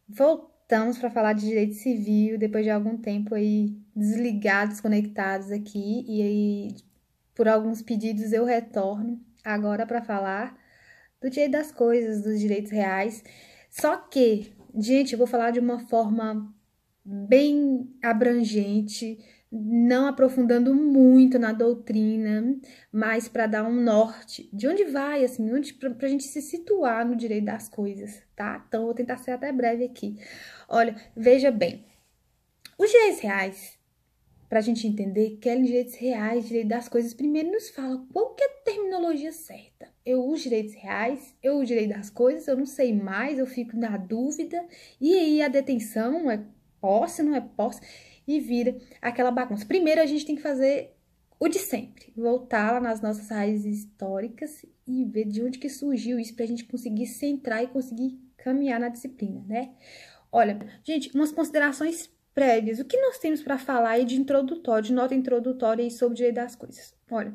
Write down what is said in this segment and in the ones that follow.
Voltamos para falar de direito civil, depois de algum tempo aí desligados, conectados aqui, e aí, por alguns pedidos, eu retorno agora para falar do direito das coisas, dos direitos reais. Só que, gente, eu vou falar de uma forma bem abrangente, não aprofundando muito na doutrina, mas para dar um norte de onde vai, assim, onde para a gente se situar no direito das coisas, tá? Então, vou tentar ser até breve aqui. Olha, veja bem, os direitos reais, para a gente entender que é direitos reais, direito das coisas, primeiro nos fala qual que é a terminologia certa. Eu uso direitos reais, eu uso direito das coisas, eu não sei mais, eu fico na dúvida, e aí a detenção é posse, não é posse, e vira aquela bagunça. Primeiro a gente tem que fazer o de sempre, voltar lá nas nossas raízes históricas e ver de onde que surgiu isso para a gente conseguir centrar e conseguir caminhar na disciplina, né? Olha, gente, umas considerações prévias. O que nós temos para falar aí de introdutório, de nota introdutória aí sobre o direito das coisas? Olha,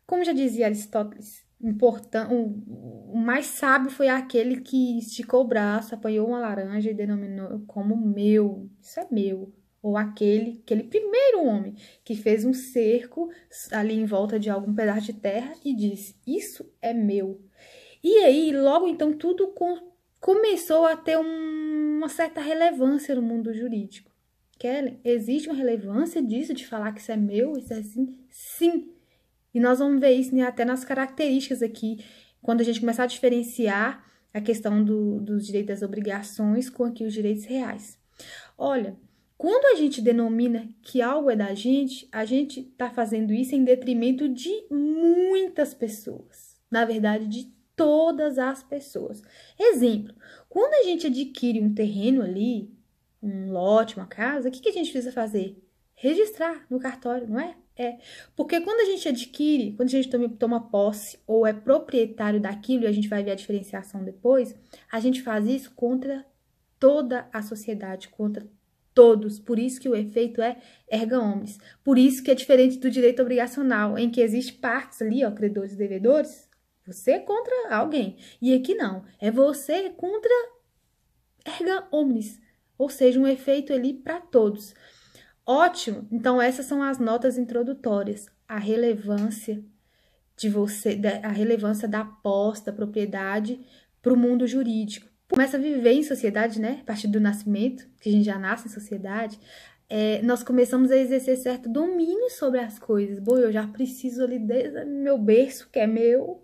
como já dizia Aristóteles, o mais sábio foi aquele que esticou o braço, apanhou uma laranja e denominou como meu. Isso é meu. Ou aquele primeiro homem que fez um cerco ali em volta de algum pedaço de terra e disse, isso é meu. E aí, logo então, tudo começou a ter uma certa relevância no mundo jurídico. Kellen, existe uma relevância disso, de falar que isso é meu, isso é assim? Sim. E nós vamos ver isso, né, até nas características aqui, quando a gente começar a diferenciar a questão dos direitos das obrigações com aqui os direitos reais. Olha, quando a gente denomina que algo é da gente, a gente está fazendo isso em detrimento de muitas pessoas. Na verdade, de todas as pessoas. Exemplo, quando a gente adquire um terreno ali, um lote, uma casa, o que a gente precisa fazer? Registrar no cartório, não é? É. Porque quando a gente adquire, quando a gente toma posse ou é proprietário daquilo, e a gente vai ver a diferenciação depois, a gente faz isso contra toda a sociedade, contra todos. Por isso que o efeito é erga omnes. Por isso que é diferente do direito obrigacional, em que existe partes ali, ó, credores e devedores, você contra alguém. E aqui não, é você contra erga omnes, ou seja, um efeito ali para todos. Ótimo! Então, essas são as notas introdutórias. A relevância de você, a relevância da posse, da propriedade para o mundo jurídico. Começa a viver em sociedade, né? A partir do nascimento, que a gente já nasce em sociedade, nós começamos a exercer certo domínio sobre as coisas. Bom, eu já preciso ali desde meu berço, que é meu,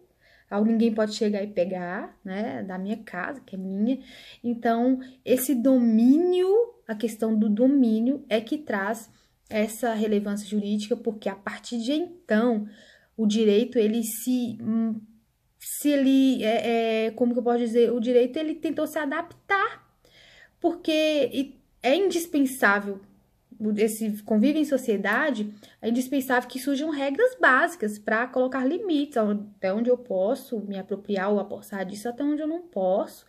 ninguém pode chegar e pegar, né? Da minha casa, que é minha. Então, esse domínio, a questão do domínio é que traz essa relevância jurídica, porque a partir de então, o direito, ele se ele, como que eu posso dizer, o direito, ele tentou se adaptar, porque é indispensável, esse convívio em sociedade, é indispensável que surjam regras básicas para colocar limites, até onde eu posso me apropriar ou apossar disso, até onde eu não posso,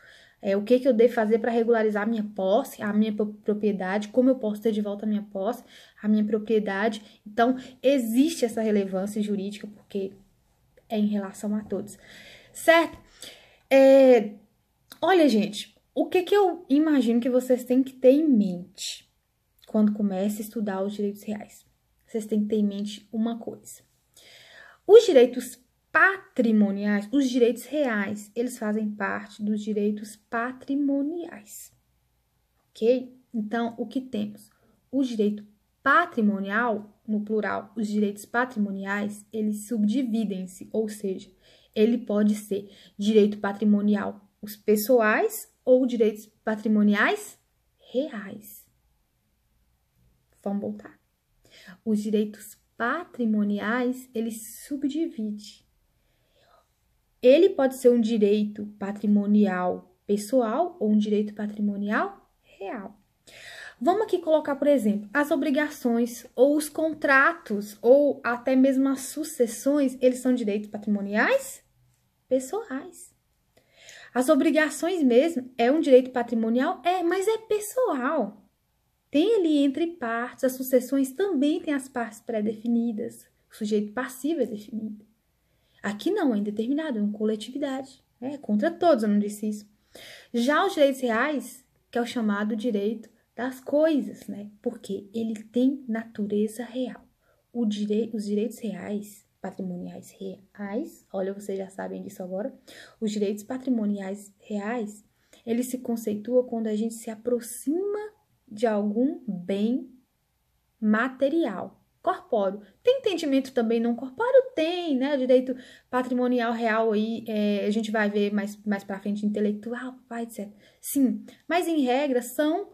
o que eu devo fazer para regularizar a minha posse, a minha propriedade, como eu posso ter de volta a minha posse, a minha propriedade. Então, existe essa relevância jurídica, porque é em relação a todos, certo? Olha, gente, o que eu imagino que vocês têm que ter em mente quando começa a estudar os direitos reais? Vocês têm que ter em mente uma coisa. Os direitos patrimoniais, os direitos reais, eles fazem parte dos direitos patrimoniais, ok? Então, o que temos? O direito patrimonial, no plural, os direitos patrimoniais, eles subdividem-se, ou seja, ele pode ser direito patrimonial, os pessoais, ou direitos patrimoniais reais. Vamos voltar. Os direitos patrimoniais, ele subdivide. Ele pode ser um direito patrimonial pessoal ou um direito patrimonial real. Vamos aqui colocar, por exemplo, as obrigações ou os contratos ou até mesmo as sucessões, eles são direitos patrimoniais pessoais. As obrigações mesmo é um direito patrimonial? Mas é pessoal. Tem ali entre partes, as sucessões também têm as partes pré-definidas. O sujeito passivo é definido. Aqui não, é indeterminado, é uma coletividade. É contra todos, eu não disse isso. Já os direitos reais, que é o chamado direito das coisas, né? Porque ele tem natureza real. Os direitos reais, patrimoniais reais, olha, vocês já sabem disso agora, os direitos patrimoniais reais, ele se conceitua quando a gente se aproxima de algum bem material, corpóreo. Tem entendimento também não corpóreo? Tem, né? O direito patrimonial real aí, a gente vai ver mais pra frente, intelectual, etc. Sim, mas em regra são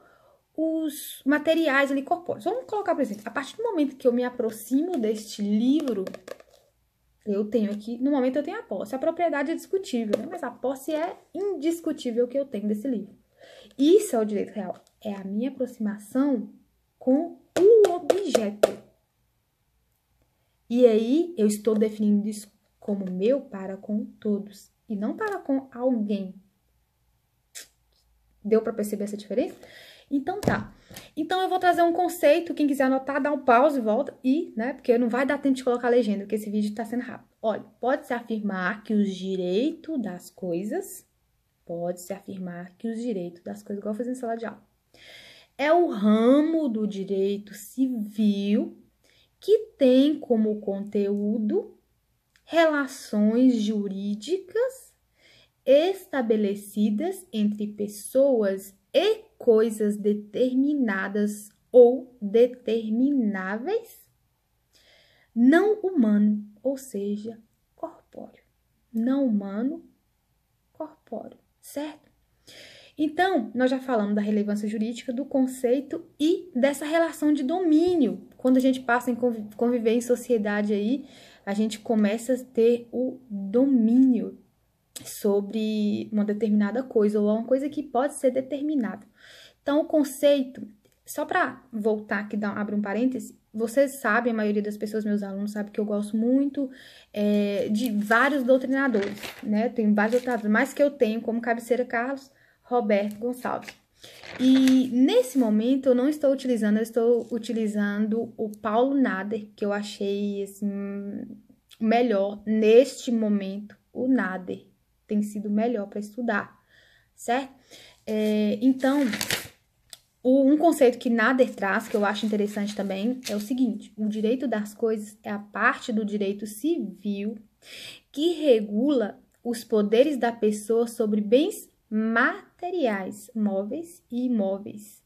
os materiais ali corpóreos. Vamos colocar, por exemplo, a partir do momento que eu me aproximo deste livro, eu tenho aqui, no momento eu tenho a posse. A propriedade é discutível, né? Mas a posse é indiscutível que eu tenho desse livro. Isso é o direito real. É a minha aproximação com o objeto. E aí, eu estou definindo isso como meu para com todos. E não para com alguém. Deu para perceber essa diferença? Então, tá. Então, eu vou trazer um conceito. Quem quiser anotar, dá um pause e volta. E, né, porque não vai dar tempo de colocar a legenda, porque esse vídeo tá sendo rápido. Olha, pode-se afirmar que os direitos das coisas... Pode-se afirmar que os direitos das coisas... Igual fazer em sala de aula. É o ramo do direito civil que tem como conteúdo relações jurídicas estabelecidas entre pessoas e coisas determinadas ou determináveis, não humano, ou seja, corpóreo. Não humano, corpóreo, certo? Então, nós já falamos da relevância jurídica, do conceito e dessa relação de domínio. Quando a gente passa a conviver em sociedade aí, a gente começa a ter o domínio sobre uma determinada coisa, ou uma coisa que pode ser determinada. Então, o conceito, só para voltar aqui, abrir um parêntese, vocês sabem, a maioria das pessoas, meus alunos, sabe que eu gosto muito de vários doutrinadores, né? Tem vários doutrinadores, mas que eu tenho como cabeceira Carlos Roberto Gonçalves. E nesse momento eu não estou utilizando, eu estou utilizando o Paulo Nader, que eu achei assim, melhor neste momento. O Nader tem sido melhor para estudar, certo? Então, um conceito que Nader traz, que eu acho interessante também, é o seguinte: o direito das coisas é a parte do direito civil que regula os poderes da pessoa sobre bens materiais, móveis e imóveis,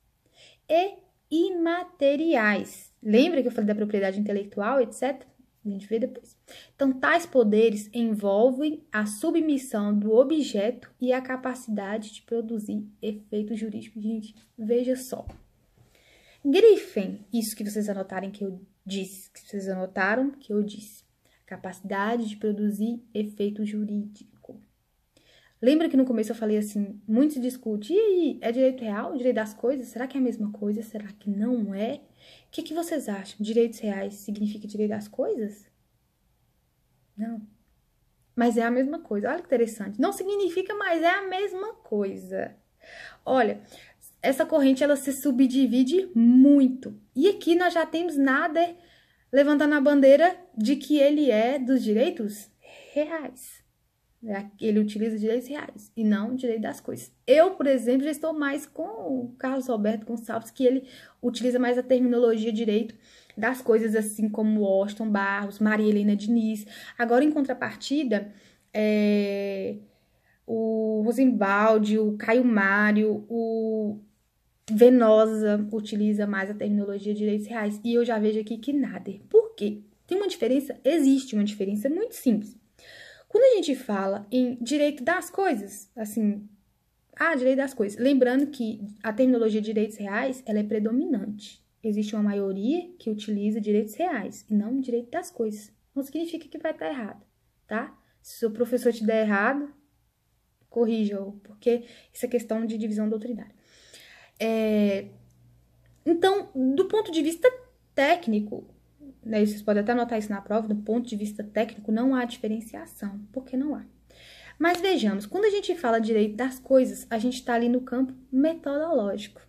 e imateriais. Lembra que eu falei da propriedade intelectual, etc? A gente vê depois. Então, tais poderes envolvem a submissão do objeto e a capacidade de produzir efeito jurídico. Gente, veja só. Grifem isso que vocês anotarem que eu disse, que vocês anotaram que eu disse. Capacidade de produzir efeito jurídico. Lembra que no começo eu falei assim, muito se discute, e aí, é direito real, direito das coisas? Será que é a mesma coisa? Será que não é? O que vocês acham? Direitos reais significa direito das coisas? Não. Mas é a mesma coisa. Olha que interessante. Não significa, mas é a mesma coisa. Olha, essa corrente, ela se subdivide muito. E aqui nós já temos Nader levantando a bandeira de que ele é dos direitos reais. Ele utiliza direitos reais e não direito das coisas. Eu, por exemplo, já estou mais com o Carlos Roberto Gonçalves, que ele utiliza mais a terminologia direito das coisas, assim como Washington Barros, Maria Helena Diniz. Agora, em contrapartida, o Rosenbaldi, o Caio Mário, o Venosa utiliza mais a terminologia de direitos reais. E eu já vejo aqui que Nader. Por quê? Tem uma diferença? Existe uma diferença muito simples. Quando a gente fala em direito das coisas, assim, direito das coisas, lembrando que a terminologia de direitos reais, ela é predominante. Existe uma maioria que utiliza direitos reais e não direito das coisas. Não significa que vai estar errado, tá? Se o professor te der errado, corrija-o, porque isso é questão de divisão doutrinária. Então, do ponto de vista técnico, né, vocês podem até anotar isso na prova, do ponto de vista técnico, não há diferenciação. Por que não há? Mas vejamos, quando a gente fala direito das coisas, a gente está ali no campo metodológico.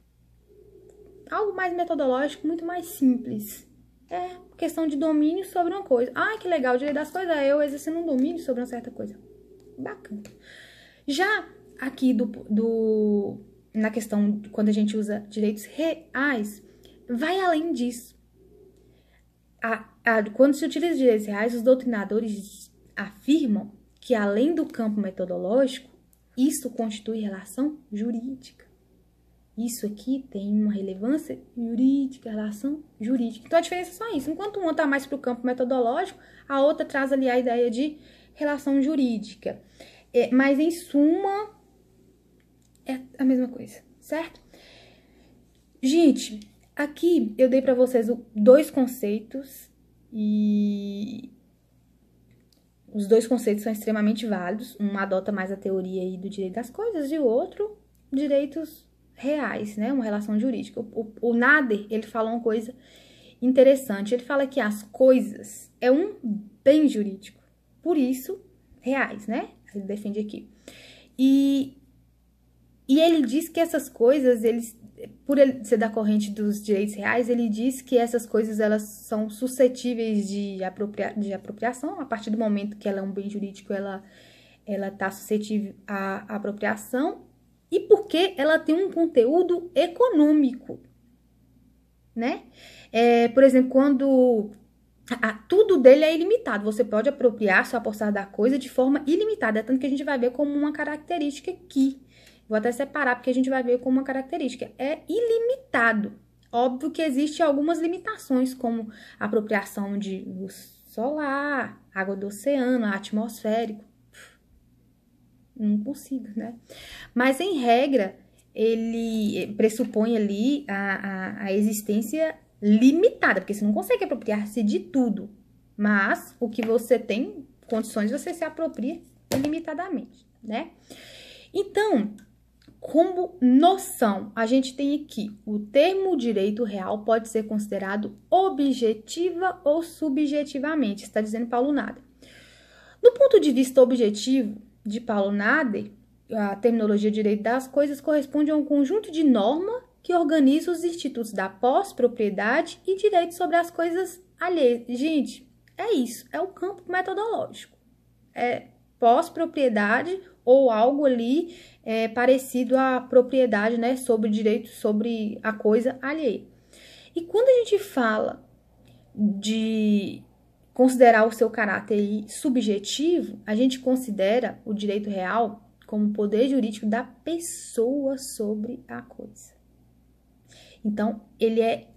Algo mais metodológico, muito mais simples. É questão de domínio sobre uma coisa. Que legal, o direito das coisas é eu exercendo um domínio sobre uma certa coisa. Bacana. Já aqui do na questão, quando a gente usa direitos reais, vai além disso. Quando se utiliza direitos reais, os doutrinadores afirmam que, além do campo metodológico, isso constitui relação jurídica. Isso aqui tem uma relevância jurídica, relação jurídica. Então, a diferença é só isso. Enquanto uma está mais para o campo metodológico, a outra traz ali a ideia de relação jurídica. Mas, em suma, é a mesma coisa, certo? Gente, aqui eu dei para vocês 2 conceitos e os 2 conceitos são extremamente válidos. Um adota mais a teoria aí do direito das coisas e o outro, direitos reais, né? Uma relação jurídica. O Nader, ele fala uma coisa interessante. Ele fala que as coisas é um bem jurídico. Por isso, reais, né? Ele defende aqui. E ele diz que essas coisas, por ele ser da corrente dos direitos reais, ele diz que essas coisas, elas são suscetíveis de apropriação. A partir do momento que ela é um bem jurídico, ela está suscetível à apropriação. E porque ela tem um conteúdo econômico, né? Por exemplo, quando tudo dele é ilimitado, você pode apropriar-se ou apossar da coisa de forma ilimitada, tanto que a gente vai ver como uma característica aqui. Vou até separar, porque a gente vai ver como uma característica. É ilimitado. Óbvio que existem algumas limitações, como a apropriação de luz solar, água do oceano, atmosférico. Não consigo, né? Mas, em regra, ele pressupõe ali a existência limitada, porque você não consegue apropriar-se de tudo. Mas, o que você tem condições, você se apropria ilimitadamente, né? Então, como noção, a gente tem aqui o termo direito real pode ser considerado objetiva ou subjetivamente, está dizendo Paulo Nader. Do ponto de vista objetivo de Paulo Nader, a terminologia direito das coisas corresponde a um conjunto de normas que organiza os institutos da pós-propriedade e direito sobre as coisas alheias. Gente, é isso, é o campo metodológico. É pós-propriedade ou algo ali parecido à propriedade, né, sobre direito sobre a coisa alheia. E quando a gente fala de considerar o seu caráter subjetivo, a gente considera o direito real como poder jurídico da pessoa sobre a coisa. Então, ele é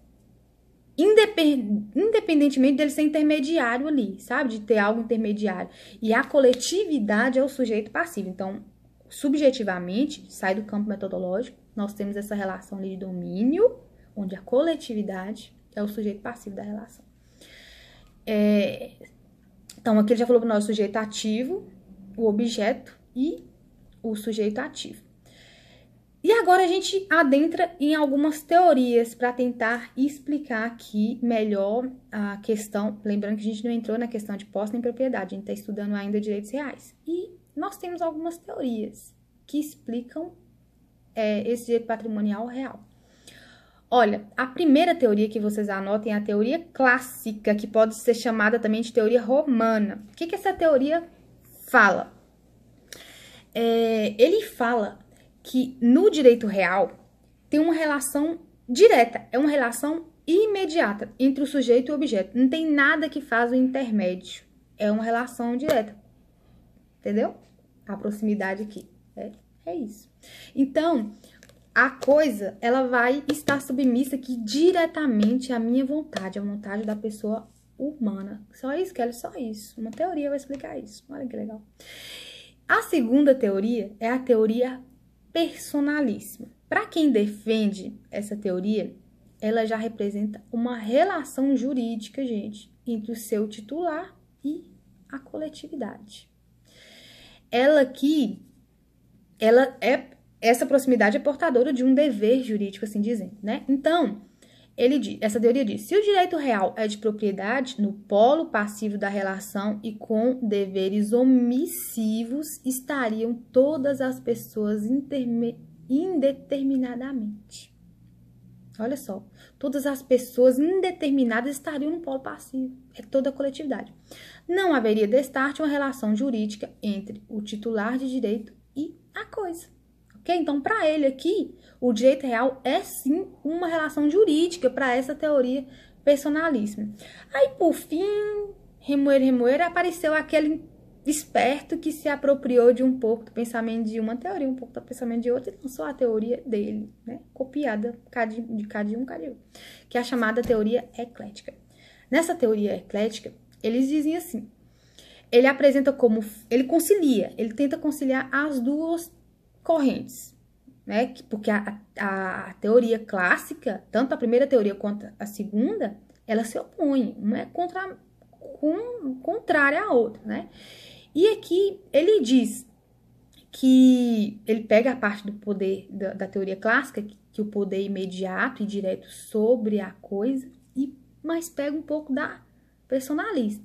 independentemente dele ser intermediário ali, sabe? De ter algo intermediário. E a coletividade é o sujeito passivo. Então, subjetivamente, sai do campo metodológico, nós temos essa relação ali de domínio, onde a coletividade é o sujeito passivo da relação. Então, aqui ele já falou para nós o sujeito ativo, o objeto e o sujeito ativo. E agora a gente adentra em algumas teorias para tentar explicar aqui melhor a questão. Lembrando que a gente não entrou na questão de posse nem propriedade, a gente está estudando ainda direitos reais. E nós temos algumas teorias que explicam esse direito patrimonial real. Olha, a primeira teoria que vocês anotem é a teoria clássica, que pode ser chamada também de teoria romana. O que essa teoria fala? Ele fala que no direito real tem uma relação direta, é uma relação imediata entre o sujeito e o objeto. Não tem nada que faz o intermédio, é uma relação direta, entendeu? A proximidade aqui, é isso. Então, a coisa, ela vai estar submissa aqui diretamente à minha vontade, à vontade da pessoa humana. Só isso, Kelly, só isso. Uma teoria vai explicar isso. Olha que legal. A segunda teoria é a teoria personalíssima. Para quem defende essa teoria, ela já representa uma relação jurídica, gente, entre o seu titular e a coletividade. Essa proximidade é portadora de um dever jurídico, assim dizendo, né? Então, essa teoria diz, se o direito real é de propriedade, no polo passivo da relação e com deveres omissivos, estariam todas as pessoas indeterminadamente. Olha só, todas as pessoas indeterminadas estariam no polo passivo, é toda a coletividade. Não haveria destarte uma relação jurídica entre o titular de direito e a coisa. Ok? Então, para ele aqui, o direito real é sim uma relação jurídica para essa teoria personalíssima. Aí, por fim, remoer, apareceu aquele esperto que se apropriou de um pouco do pensamento de uma teoria, um pouco do pensamento de outra, e lançou a teoria dele, né? Copiada de cada um, que é a chamada teoria eclética. Nessa teoria eclética, eles dizem assim, ele apresenta como, ele tenta conciliar as duas correntes, né? Porque a teoria clássica, tanto a primeira teoria quanto a segunda, ela se opõe, uma é contrária à outra, né? E aqui ele diz que ele pega a parte do poder da teoria clássica, que o poder imediato e direto sobre a coisa, mas pega um pouco da personalista,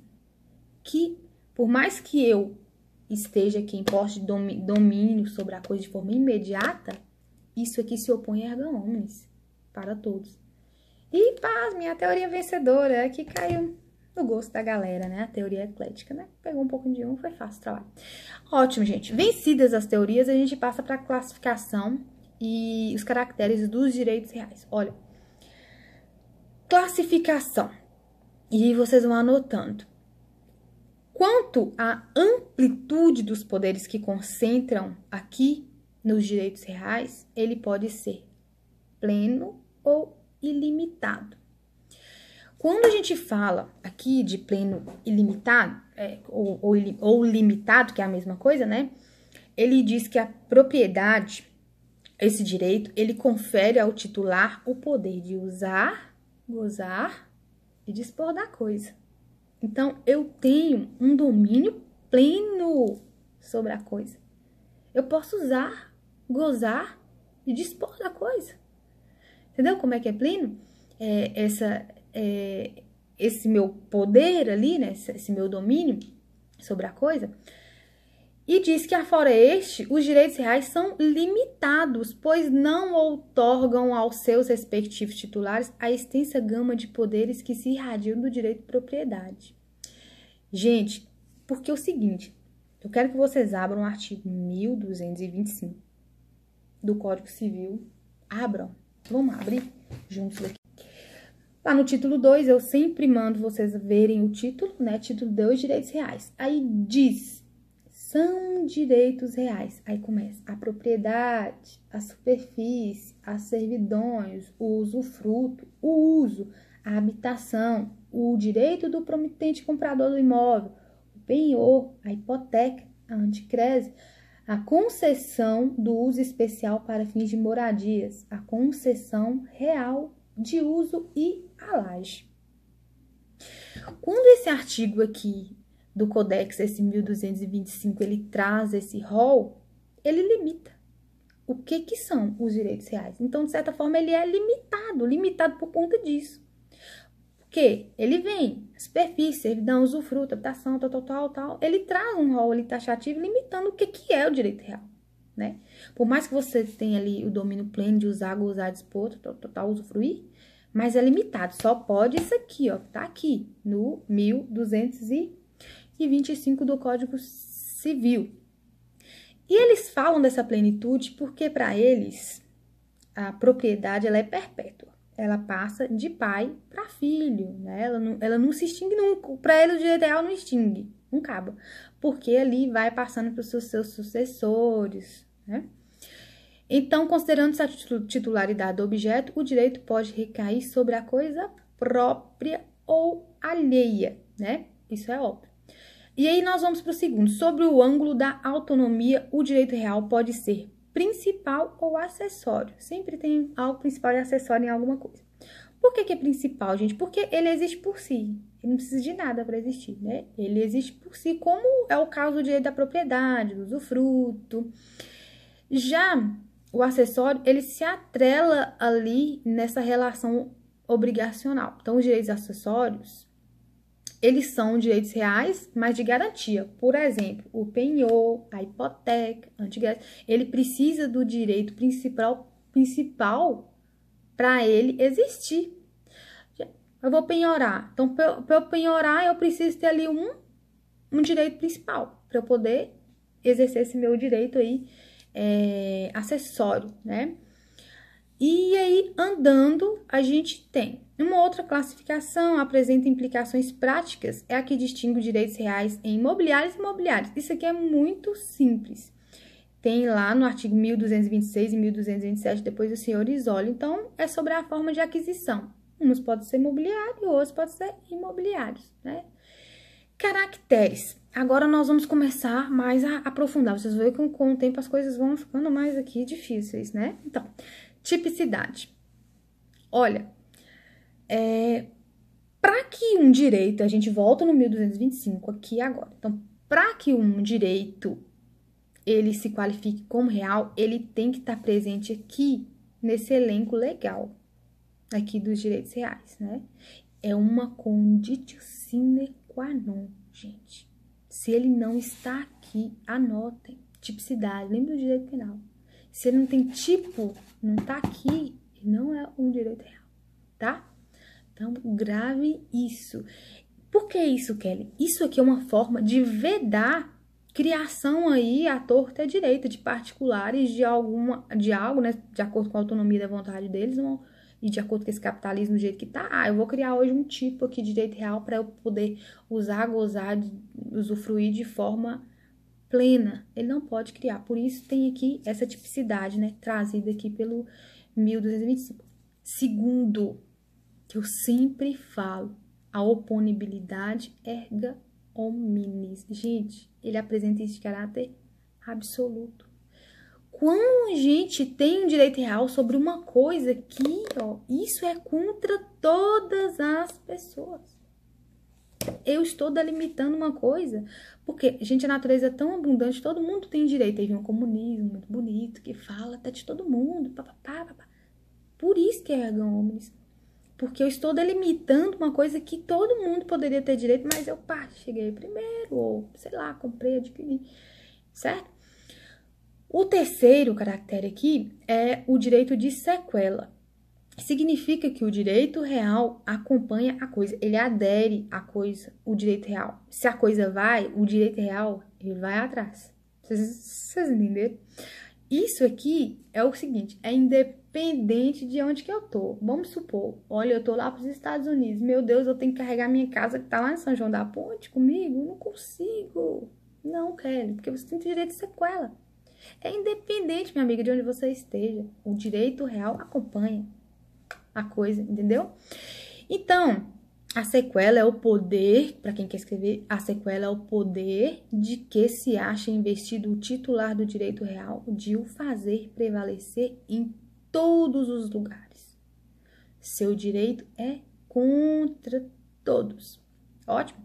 que por mais que eu esteja aqui em posse de domínio sobre a coisa de forma imediata, isso aqui se opõe a erga omnes para todos. E paz, minha teoria vencedora é que caiu no gosto da galera, né? A teoria eclética, né? Pegou um pouco de um, foi fácil o trabalho. Ótimo, gente. Vencidas as teorias, a gente passa para a classificação e os caracteres dos direitos reais. Olha, classificação. E vocês vão anotando. Quanto à amplitude dos poderes que concentram aqui nos direitos reais, ele pode ser pleno ou ilimitado. Quando a gente fala aqui de pleno ilimitado, ou limitado, que é a mesma coisa, né? Ele diz que a propriedade, esse direito, ele confere ao titular o poder de usar, gozar e dispor da coisa. Então, eu tenho um domínio pleno sobre a coisa. Eu posso usar, gozar e dispor da coisa. Entendeu como é que é pleno? Esse meu poder ali, né? Esse meu domínio sobre a coisa. E diz que, afora este, os direitos reais são limitados, pois não outorgam aos seus respectivos titulares a extensa gama de poderes que se irradiam do direito de propriedade. Gente, porque é o seguinte, eu quero que vocês abram o artigo 1225 do Código Civil. Abram, vamos abrir juntos aqui. Lá no título 2, eu sempre mando vocês verem o título, né? Título 2, direitos reais. Aí diz, são direitos reais. Aí começa a propriedade, a superfície, as servidões, o usufruto, o uso, a habitação, o direito do promitente comprador do imóvel, o penhor, a hipoteca, a anticrese, a concessão do uso especial para fins de moradias, a concessão real de uso e a laje. Quando esse artigo aqui do Codex, esse 1225, ele traz esse rol, ele limita o que são os direitos reais. Então, de certa forma, ele é limitado por conta disso. Porque ele vem, superfície, servidão, usufruto, habitação, tal. Ele traz um rol ali taxativo limitando o que é o direito real, né? Por mais que você tenha ali o domínio pleno de usar, gozar, dispor, usufruir, mas é limitado. Só pode isso aqui, ó, tá aqui no 1225 do Código Civil. E eles falam dessa plenitude porque, para eles, a propriedade ela é perpétua. Ela passa de pai para filho, né? Ela não se extingue nunca. Para ele, o direito real não extingue, não acaba. Porque ali vai passando para os seus sucessores, né? Então, considerando essa titularidade do objeto, o direito pode recair sobre a coisa própria ou alheia, né? Isso é óbvio. E aí nós vamos para o segundo. Sobre o ângulo da autonomia, o direito real pode ser principal ou acessório. Sempre tem algo principal e acessório em alguma coisa. Por que é principal, gente? Porque ele existe por si. Ele não precisa de nada para existir, né? Ele existe por si, como é o caso do direito da propriedade, do usufruto. Já o acessório, ele se atrela ali nessa relação obrigacional. Então, os direitos acessórios, eles são direitos reais, mas de garantia. Por exemplo, o penhor, a hipoteca, a anticrese, ele precisa do direito principal para ele existir. Eu vou penhorar. Então, para eu penhorar, eu preciso ter ali um direito principal para eu poder exercer esse meu direito aí acessório, né? E aí, andando, a gente tem uma outra classificação, apresenta implicações práticas, é a que distingue os direitos reais em imobiliários e imobiliários. Isso aqui é muito simples. Tem lá no artigo 1226 e 1227, depois do senhor Isoli. Então, é sobre a forma de aquisição. Uns podem ser imobiliários, outros podem ser imobiliários, né? Caracteres. Agora nós vamos começar mais a aprofundar. Vocês vão ver que com o tempo as coisas vão ficando mais aqui difíceis, né? Então, tipicidade. Olha, para que um direito, a gente volta no 1225 aqui agora. Então, para que um direito ele se qualifique como real, ele tem que estar presente aqui nesse elenco legal aqui dos direitos reais, né? É uma conditio sine qua non, gente. Se ele não está aqui, anotem. Tipicidade, lembra do direito penal. Se ele não tem tipo, não está aqui, ele não é um direito real, tá? Então, grave isso. Por que isso, Kelly? Isso aqui é uma forma de vedar criação aí à torta e à direita de particulares de algo, né, de acordo com a autonomia da vontade deles, e de acordo com esse capitalismo do jeito que tá. Eu vou criar hoje um tipo aqui de direito real para eu poder usar, gozar, usufruir de forma plena. Ele não pode criar. Por isso tem aqui essa tipicidade, né, trazida aqui pelo 1225. Segundo, que eu sempre falo, a oponibilidade erga omnes. Gente, ele apresenta esse caráter absoluto. Quando a gente tem um direito real sobre uma coisa que, ó, isso é contra todas as pessoas. Eu estou delimitando uma coisa, porque, gente, a natureza é tão abundante, todo mundo tem direito. Aí vem um comunismo muito bonito, que fala até de todo mundo, papapá. Por isso que é erga omnes. Porque eu estou delimitando uma coisa que todo mundo poderia ter direito, mas eu, cheguei primeiro, ou, sei lá, comprei, adquiri, certo? O terceiro caractere aqui é o direito de sequela. Significa que o direito real acompanha a coisa, ele adere à coisa, o direito real. Se a coisa vai, o direito real, ele vai atrás. Vocês entenderam? Isso aqui é o seguinte, é independente de onde que eu tô. Vamos supor, olha, eu tô lá pros Estados Unidos. Meu Deus, eu tenho que carregar minha casa que tá lá em São João da Ponte comigo? Não consigo. Não, Kelly, porque você tem direito de sequela. É independente, minha amiga, de onde você esteja. O direito real acompanha a coisa, entendeu? Então, a sequela é o poder, para quem quer escrever, a sequela é o poder de que se acha investido o titular do direito real de o fazer prevalecer em todos os lugares. Seu direito é contra todos. Ótimo.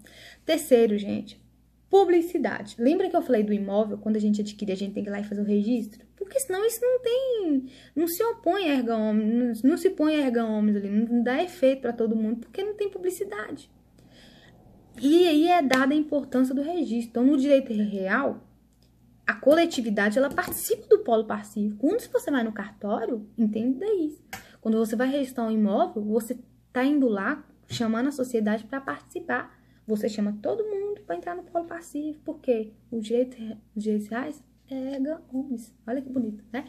Terceiro, gente, publicidade. Lembra que eu falei do imóvel? Quando a gente adquire, a gente tem que ir lá e fazer o registro? Porque senão isso não se opõe a erga omnes, não se põe a erga omnes ali, não dá efeito para todo mundo, porque não tem publicidade. E aí é dada a importância do registro. Então, no direito real, a coletividade, ela participa do polo passivo. Quando você vai no cartório, entenda isso. Quando você vai registrar um imóvel, você tá indo lá, chamando a sociedade para participar. Você chama todo mundo para entrar no polo passivo, porque os direitos reais é erga omnes. Olha que bonito, né?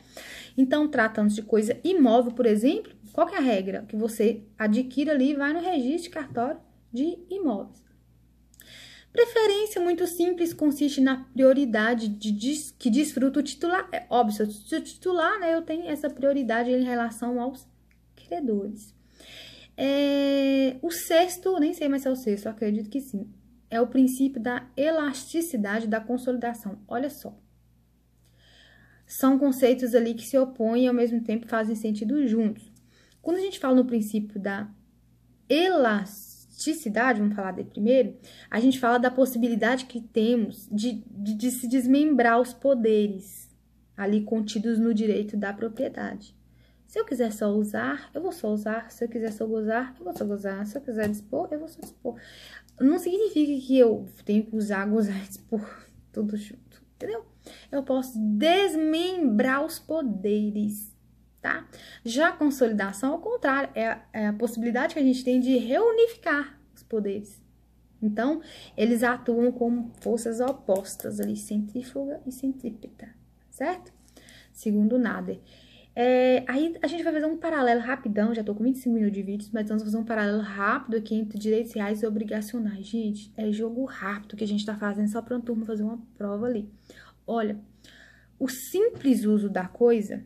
Então, tratando de coisa imóvel, por exemplo, qual que é a regra? Que você adquire ali e vai no registro de cartório de imóveis. Preferência muito simples, consiste na prioridade que desfruta o titular. É óbvio, se eu titular, né, eu tenho essa prioridade em relação aos credores. O sexto, nem sei mais se é o sexto, eu acredito que sim, é o princípio da elasticidade da consolidação. Olha só. São conceitos ali que se opõem e ao mesmo tempo fazem sentido juntos. Quando a gente fala no princípio da elasticidade, vamos falar dele primeiro, a gente fala da possibilidade que temos de se desmembrar os poderes ali contidos no direito da propriedade. Se eu quiser só usar, eu vou só usar. Se eu quiser só gozar, eu vou só gozar. Se eu quiser dispor, eu vou só dispor. Não significa que eu tenho que usar, gozar e dispor tudo junto, entendeu? Eu posso desmembrar os poderes, tá? Já a consolidação, ao contrário, é a possibilidade que a gente tem de reunificar os poderes. Então, eles atuam como forças opostas ali, centrífuga e centrípeta, certo? segundo Nader. Aí a gente vai fazer um paralelo rapidão, já tô com 25 minutos de vídeo, mas vamos fazer um paralelo rápido aqui entre direitos reais e obrigacionais. Gente, é jogo rápido que a gente tá fazendo só pra uma turma fazer uma prova ali. Olha, o simples uso da coisa,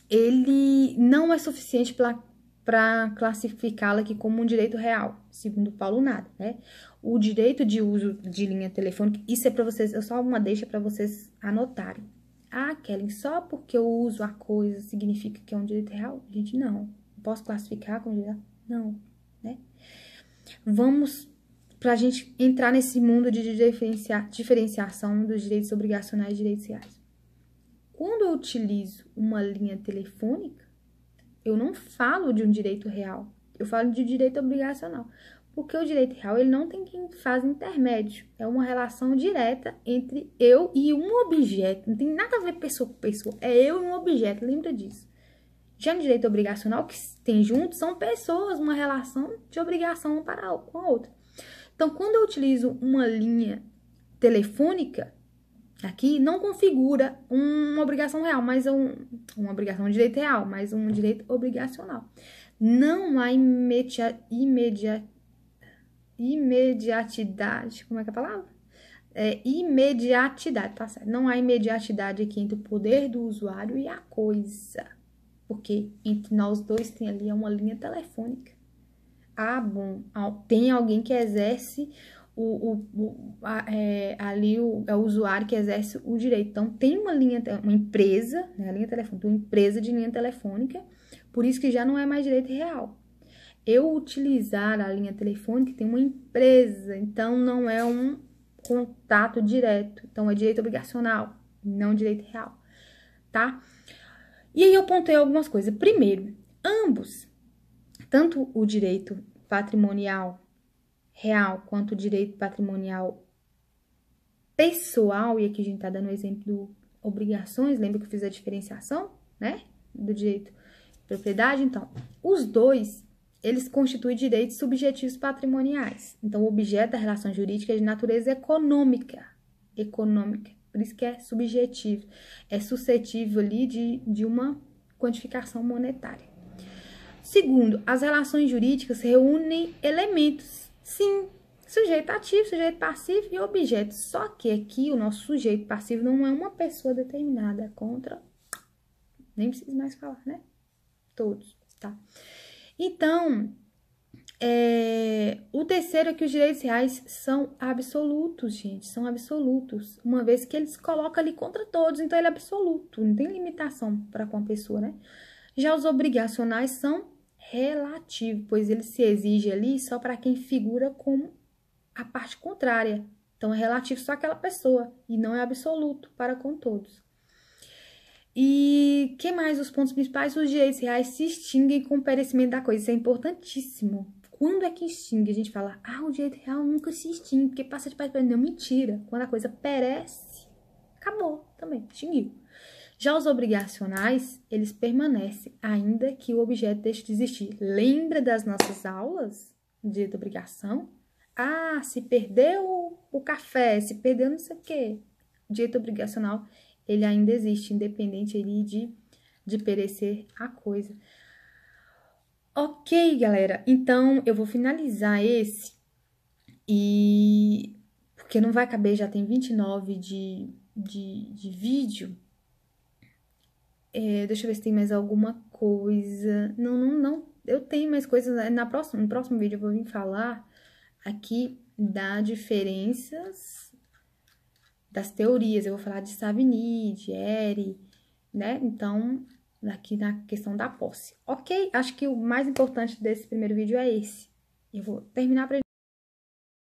ele não é suficiente para classificá-la aqui como um direito real, segundo Paulo Nader, né? O direito de uso de linha telefônica, isso é para vocês, eu só uma deixa para vocês anotarem. Ah, Kelly, só porque eu uso a coisa significa que é um direito real? Gente, não. Posso classificar como direito? Não, né? Vamos, pra gente entrar nesse mundo de diferenciação dos direitos obrigacionais e direitos reais. Quando eu utilizo uma linha telefônica, eu não falo de um direito real, eu falo de direito obrigacional. Porque o direito real, ele não tem quem faz intermédio. É uma relação direta entre eu e um objeto. Não tem nada a ver pessoa com pessoa. É eu e um objeto, lembra disso. Já no direito obrigacional, que tem junto, são pessoas, uma relação de obrigação uma com a outra. Então, quando eu utilizo uma linha telefônica, aqui não configura uma obrigação real, mas uma obrigação de direito real, mas um direito obrigacional. Não há imediatidade, como é que é a palavra? Imediatidade, tá certo? Não há imediatidade aqui entre o poder do usuário e a coisa, porque entre nós dois tem ali uma linha telefônica. Ah, bom, tem alguém que exerce ali é o usuário que exerce o direito. Então, tem uma empresa, né, a linha telefônica, uma empresa de linha telefônica, por isso que já não é mais direito real. Eu utilizar a linha telefônica tem uma empresa, então não é um contato direto, então é direito obrigacional, não direito real, tá? E aí eu pontei algumas coisas. Primeiro, ambos, tanto o direito patrimonial real quanto o direito patrimonial pessoal, e aqui a gente tá dando o exemplo do obrigações, lembra que eu fiz a diferenciação, né, do direito de propriedade? Então, os dois, eles constituem direitos subjetivos patrimoniais. Então, o objeto da relação jurídica é de natureza econômica, por isso que é subjetivo, é suscetível ali de uma quantificação monetária. Segundo, as relações jurídicas reúnem elementos, sim, sujeito ativo, sujeito passivo e objeto. Só que aqui o nosso sujeito passivo não é uma pessoa determinada, é contra, nem preciso mais falar, né? Todos, tá? Então, o terceiro é que os direitos reais são absolutos, gente, são absolutos, uma vez que eles colocam ali contra todos, então ele é absoluto, não tem limitação para com a pessoa, né? Já os obrigacionais são relativos, pois ele se exige ali só para quem figura como a parte contrária. Então, é relativo só àquela pessoa e não é absoluto para com todos. E que mais? Os pontos principais, os direitos reais se extinguem com o perecimento da coisa. Isso é importantíssimo. Quando é que extingue? A gente fala, o direito real nunca se extingue, porque passa de pai para não, mentira. Quando a coisa perece, acabou também, extinguiu. Já os obrigacionais, eles permanecem, ainda que o objeto deixe de existir. Lembra das nossas aulas de direito de obrigação? Se perdeu o café, se perdeu não sei o quê. O direito obrigacional, ele ainda existe, independente ali de perecer a coisa. Ok, galera, então eu vou finalizar esse, porque não vai caber, já tem 29 de vídeo. Deixa eu ver se tem mais alguma coisa. Não, eu tenho mais coisas. No próximo vídeo eu vou vir falar aqui das diferenças das teorias. Eu vou falar de Savigny, de Airy, né? Então, aqui na questão da posse. Ok? Acho que o mais importante desse primeiro vídeo é esse. Eu vou terminar para